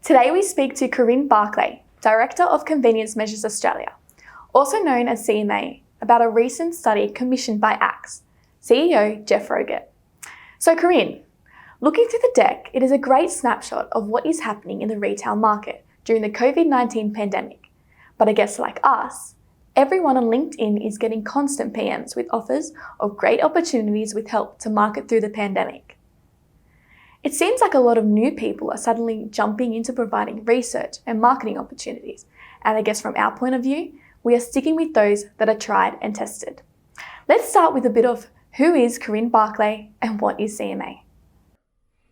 Today we speak to Corinne Barclay, Director of Convenience Measures Australia, also known as CMA, about a recent study commissioned by ACS, CEO Jeff Rowles. So Corinne, looking through the deck, it is a great snapshot of what is happening in the retail market during the COVID-19 pandemic. But I guess like us, everyone on LinkedIn is getting constant PMs with offers of great opportunities with help to market through the pandemic. It seems like a lot of new people are suddenly jumping into providing research and marketing opportunities. And I guess from our point of view, we are sticking with those that are tried and tested. Let's start with a bit of who is Corinne Barclay and what is CMA?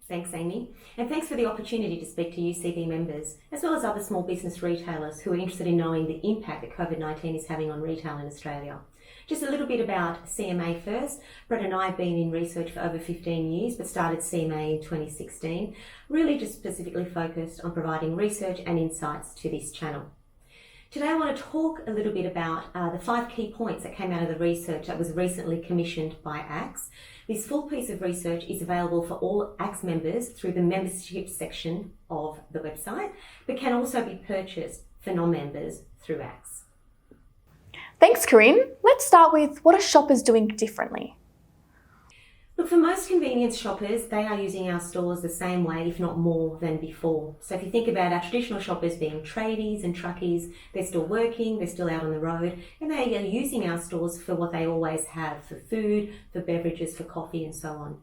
Thanks, Amy, and thanks for the opportunity to speak to UCB members, as well as other small business retailers who are interested in knowing the impact that COVID-19 is having on retail in Australia. Just a little bit about CMA first. Brett and I have been in research for over 15 years, but started CMA in 2016, really just specifically focused on providing research and insights to this channel. Today I want to talk a little bit about the 5 key points that came out of the research that was recently commissioned by ACS. This full piece of research is available for all ACS members through the membership section of the website, but can also be purchased for non-members through ACS. Thanks, Corinne. Let's start with what are shoppers doing differently? Look, for most convenience shoppers, they are using our stores the same way, if not more than before. So if you think about our traditional shoppers being tradies and truckies, they're still working, they're still out on the road, and they are using our stores for what they always have, for food, for beverages, for coffee, and so on.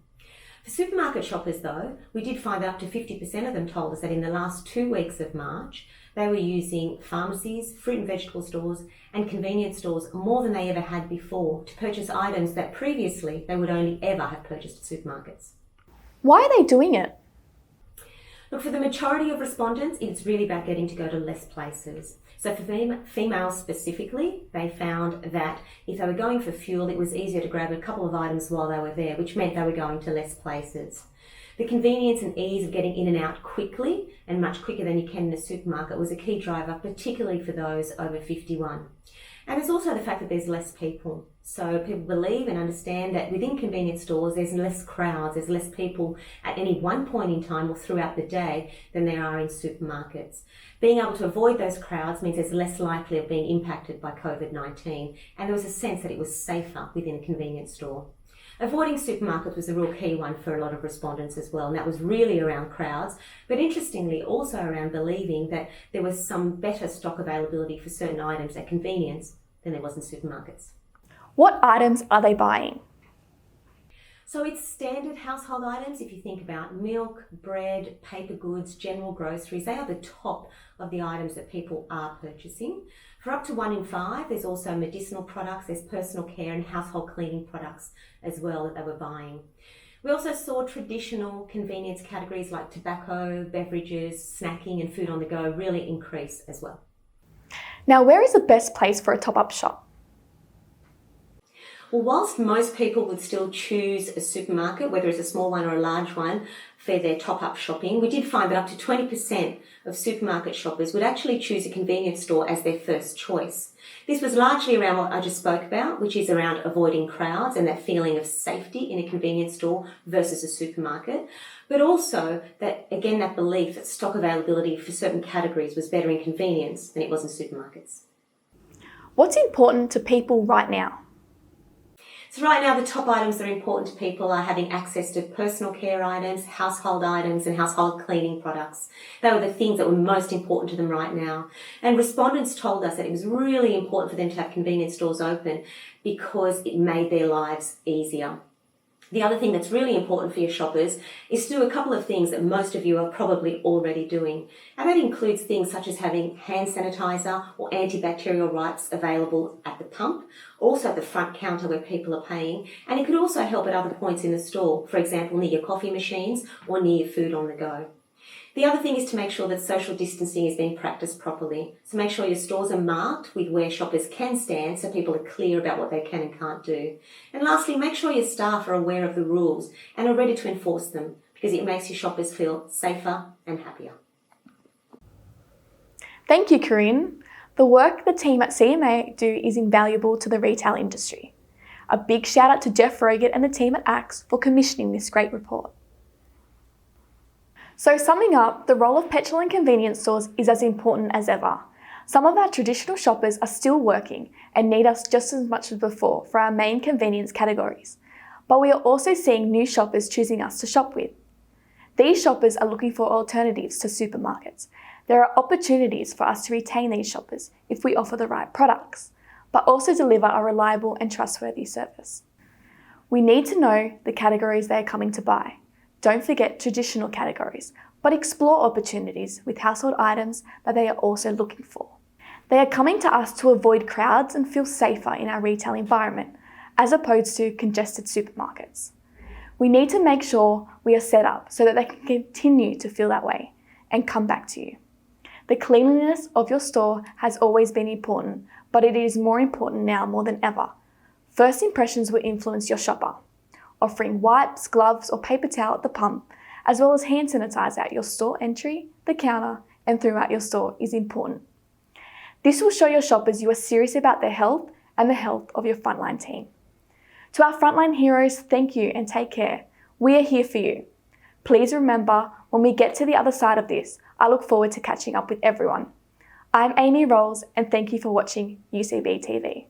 For supermarket shoppers though, we did find that up to 50% of them told us that in the last 2 weeks of March, they were using pharmacies, fruit and vegetable stores, and convenience stores more than they ever had before to purchase items that previously they would only ever have purchased at supermarkets. Why are they doing it? Look, for the majority of respondents, it's really about getting to go to less places. So for females specifically, they found that if they were going for fuel, it was easier to grab a couple of items while they were there, which meant they were going to less places. The convenience and ease of getting in and out quickly, and much quicker than you can in a supermarket, was a key driver, particularly for those over 51. And there's also the fact that there's less people. So people believe and understand that within convenience stores, there's less crowds, there's less people at any one point in time or throughout the day than there are in supermarkets. Being able to avoid those crowds means there's less likely of being impacted by COVID-19, and there was a sense that it was safer within a convenience store. Avoiding supermarkets was a real key one for a lot of respondents as well, and that was really around crowds, but interestingly also around believing that there was some better stock availability for certain items at convenience than there was in supermarkets. What items are they buying? So it's standard household items. If you think about milk, bread, paper goods, general groceries, they are the top of the items that people are purchasing. For up to 1 in 5, there's also medicinal products, there's personal care and household cleaning products as well that they were buying. We also saw traditional convenience categories like tobacco, beverages, snacking and food on the go really increase as well. Now, where is the best place for a top-up shop? Well, whilst most people would still choose a supermarket, whether it's a small one or a large one, for their top-up shopping, we did find that up to 20% of supermarket shoppers would actually choose a convenience store as their first choice. This was largely around what I just spoke about, which is around avoiding crowds and that feeling of safety in a convenience store versus a supermarket, but also that, again, that belief that stock availability for certain categories was better in convenience than it was in supermarkets. What's important to people right now? So right now, the top items that are important to people are having access to personal care items, household items, and household cleaning products. They were the things that were most important to them right now. And respondents told us that it was really important for them to have convenience stores open because it made their lives easier. The other thing that's really important for your shoppers is to do a couple of things that most of you are probably already doing. And that includes things such as having hand sanitizer or antibacterial wipes available at the pump, also at the front counter where people are paying. And it could also help at other points in the store, for example, near your coffee machines or near your food on the go. The other thing is to make sure that social distancing is being practiced properly. So make sure your stores are marked with where shoppers can stand so people are clear about what they can and can't do. And lastly, make sure your staff are aware of the rules and are ready to enforce them because it makes your shoppers feel safer and happier. Thank you, Corinne. The work the team at CMA do is invaluable to the retail industry. A big shout out to Jeff Rowles and the team at ACS for commissioning this great report. So summing up, the role of petrol and convenience stores is as important as ever. Some of our traditional shoppers are still working and need us just as much as before for our main convenience categories. But we are also seeing new shoppers choosing us to shop with. These shoppers are looking for alternatives to supermarkets. There are opportunities for us to retain these shoppers if we offer the right products, but also deliver a reliable and trustworthy service. We need to know the categories they are coming to buy. Don't forget traditional categories, but explore opportunities with household items that they are also looking for. They are coming to us to avoid crowds and feel safer in our retail environment, as opposed to congested supermarkets. We need to make sure we are set up so that they can continue to feel that way and come back to you. The cleanliness of your store has always been important, but it is more important now more than ever. First impressions will influence your shopper. Offering wipes, gloves, or paper towel at the pump, as well as hand sanitizer at your store entry, the counter, and throughout your store is important. This will show your shoppers you are serious about their health and the health of your frontline team. To our frontline heroes, thank you and take care. We are here for you. Please remember, when we get to the other side of this, I look forward to catching up with everyone. I'm Amy Rowles, and thank you for watching UCB TV.